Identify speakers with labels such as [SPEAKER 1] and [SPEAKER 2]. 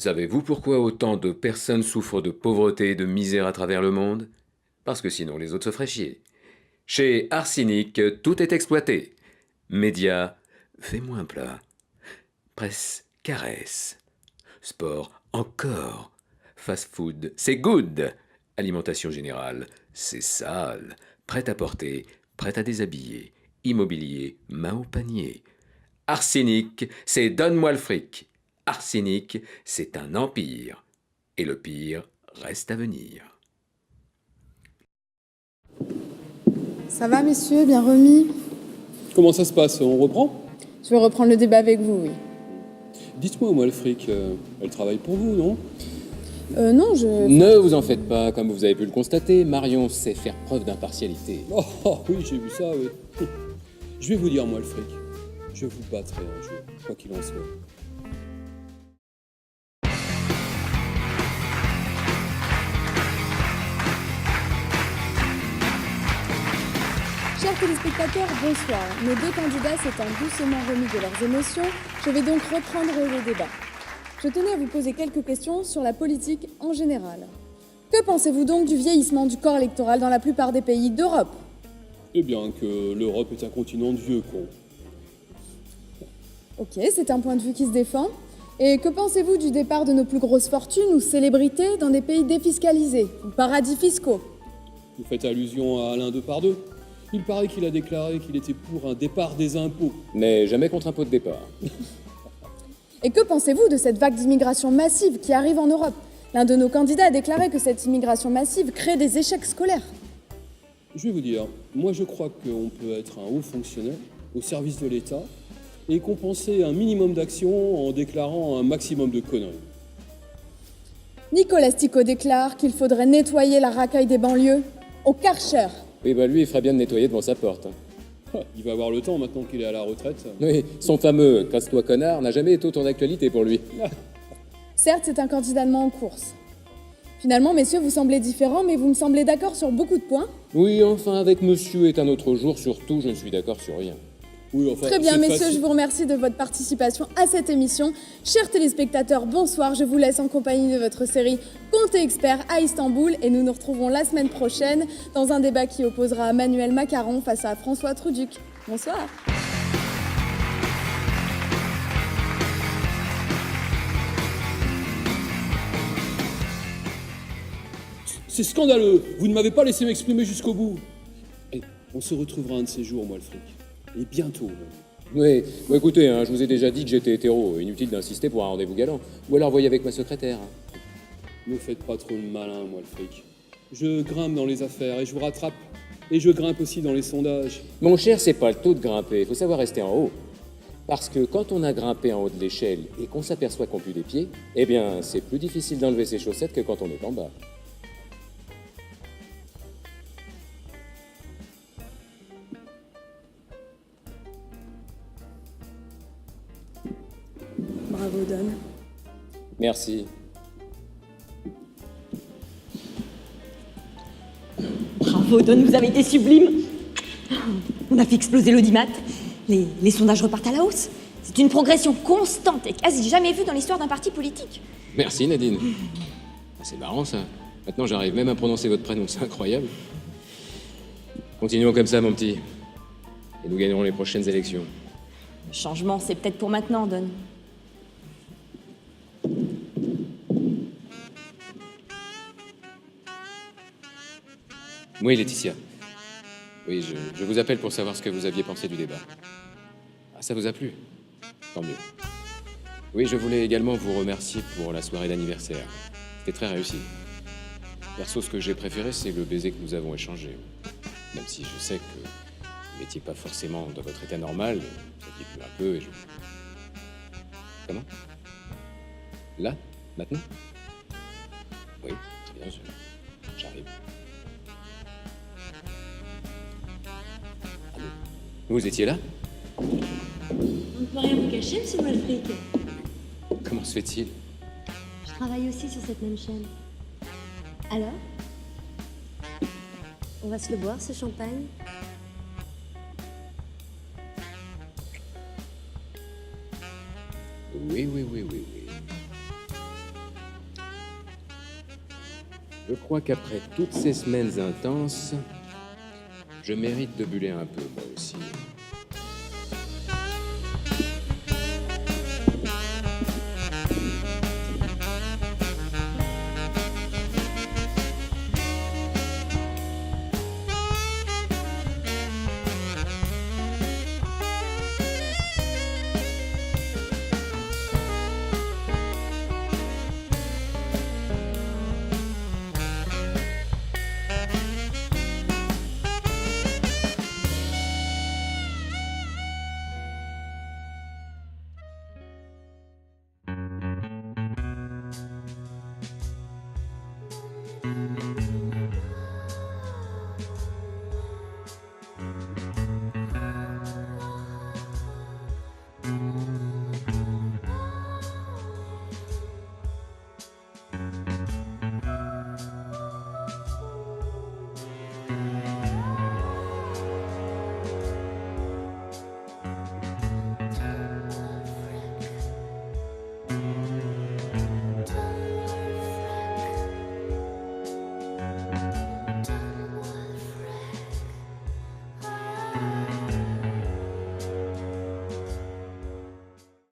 [SPEAKER 1] Savez-vous pourquoi autant de personnes souffrent de pauvreté et de misère à travers le monde? Parce que sinon les autres se feraient chier. Chez Arsenic, tout est exploité. Médias, fait moins plat. Presse, caresse. Sport, encore. Fast-food, c'est good. Alimentation générale, c'est sale. Prêt à porter, prêt à déshabiller. Immobilier, main au panier. Arsenic, c'est donne-moi le fric. Arsenic, c'est un empire. Et le pire reste à venir.
[SPEAKER 2] Ça va, messieurs, bien remis?
[SPEAKER 3] Comment ça se passe? On reprend?
[SPEAKER 2] Je vais reprendre le débat avec vous, oui.
[SPEAKER 3] Dites-moi, moi, le fric, elle travaille pour vous, non?
[SPEAKER 2] Non, je...
[SPEAKER 4] Ne vous en faites pas, comme vous avez pu le constater, Marion sait faire preuve d'impartialité.
[SPEAKER 3] Oh, oui, j'ai vu ça, oui. Je vais vous dire, moi, le fric. Je vous battrai un jour, quoi qu'il en soit.
[SPEAKER 2] Chers téléspectateurs, bonsoir. Nos deux candidats s'étant doucement remis de leurs émotions, je vais donc reprendre le débat. Je tenais à vous poser quelques questions sur la politique en général. Que pensez-vous donc du vieillissement du corps électoral dans la plupart des pays d'Europe?
[SPEAKER 3] Eh bien, que l'Europe est un continent de vieux cons.
[SPEAKER 2] Ok, c'est un point de vue qui se défend. Et que pensez-vous du départ de nos plus grosses fortunes ou célébrités dans des pays défiscalisés ou paradis fiscaux?
[SPEAKER 3] Vous faites allusion à Alain Depardieu? Il paraît qu'il a déclaré qu'il était pour un départ des impôts.
[SPEAKER 4] Mais jamais contre un pot de départ.
[SPEAKER 2] Et que pensez-vous de cette vague d'immigration massive qui arrive en Europe? L'un de nos candidats a déclaré que cette immigration massive crée des échecs scolaires.
[SPEAKER 3] Je vais vous dire, moi je crois qu'on peut être un haut fonctionnaire au service de l'État et compenser un minimum d'actions en déclarant un maximum de conneries.
[SPEAKER 2] Nicolas Sticot déclare qu'il faudrait nettoyer la racaille des banlieues au Karcher.
[SPEAKER 4] Oui, bah lui, il ferait bien de nettoyer devant sa porte.
[SPEAKER 3] Il va avoir le temps maintenant qu'il est à la retraite.
[SPEAKER 4] Oui, son fameux « casse-toi connard » n'a jamais été autant d'actualité pour lui.
[SPEAKER 2] Certes, c'est un candidat allemand en course. Finalement, messieurs, vous semblez différents, mais vous me semblez d'accord sur beaucoup de points.
[SPEAKER 4] Oui, enfin, avec monsieur est un autre jour, surtout, je ne suis d'accord sur rien.
[SPEAKER 3] Oui, enfin,
[SPEAKER 2] Très bien,
[SPEAKER 3] c'est
[SPEAKER 2] messieurs,
[SPEAKER 3] facile.
[SPEAKER 2] je vous remercie de votre participation à cette émission. Chers téléspectateurs, bonsoir, je vous laisse en compagnie de votre série Conte Expert à Istanbul et nous nous retrouvons la semaine prochaine dans un débat qui opposera Manuel Macaron face à François Truduc. Bonsoir.
[SPEAKER 3] C'est scandaleux. Vous ne m'avez pas laissé m'exprimer jusqu'au bout. Et on se retrouvera un de ces jours, moi, le fric. Et bientôt. Même.
[SPEAKER 4] Oui, bon, écoutez, hein, je vous ai déjà dit que j'étais hétéro, inutile d'insister pour un rendez-vous galant. Ou alors voyez avec ma secrétaire.
[SPEAKER 3] Ne faites pas trop le malin, moi, le fric. Je grimpe dans les affaires et je vous rattrape. Et je grimpe aussi dans les sondages.
[SPEAKER 4] Mon cher, c'est pas le taux de grimper, il faut savoir rester en haut. Parce que quand on a grimpé en haut de l'échelle et qu'on s'aperçoit qu'on pue des pieds, eh bien, c'est plus difficile d'enlever ses chaussettes que quand on est en bas.
[SPEAKER 2] Bravo, Don.
[SPEAKER 4] Merci.
[SPEAKER 5] Bravo, Don, vous avez été sublime. On a fait exploser l'audimat. Les sondages repartent à la hausse. C'est une progression constante et quasi jamais vue dans l'histoire d'un parti politique.
[SPEAKER 4] Merci, Nadine. Ah, c'est marrant, ça. Maintenant, j'arrive même à prononcer votre prénom, c'est incroyable. Continuons comme ça, mon petit. Et nous gagnerons les prochaines élections.
[SPEAKER 5] Le changement, c'est peut-être pour maintenant, Don.
[SPEAKER 4] Oui, Laetitia. Oui, je vous appelle pour savoir ce que vous aviez pensé du débat. Ah, ça vous a plu? Tant mieux. Oui, je voulais également vous remercier pour la soirée d'anniversaire. C'était très réussi. Perso, ce que j'ai préféré, c'est le baiser que nous avons échangé. Même si je sais que vous n'étiez pas forcément dans votre état normal, vous aviez bu un peu et je... Comment? Là? Maintenant? Oui, très bien, j'arrive. Vous étiez là?
[SPEAKER 6] On ne peut rien vous cacher, monsieur Malfric.
[SPEAKER 4] Comment se fait-il?
[SPEAKER 6] Je travaille aussi sur cette même chaîne. Alors? On va se le boire, ce champagne?
[SPEAKER 4] Oui. Je crois qu'après toutes ces semaines intenses, je mérite de buller un peu, moi aussi.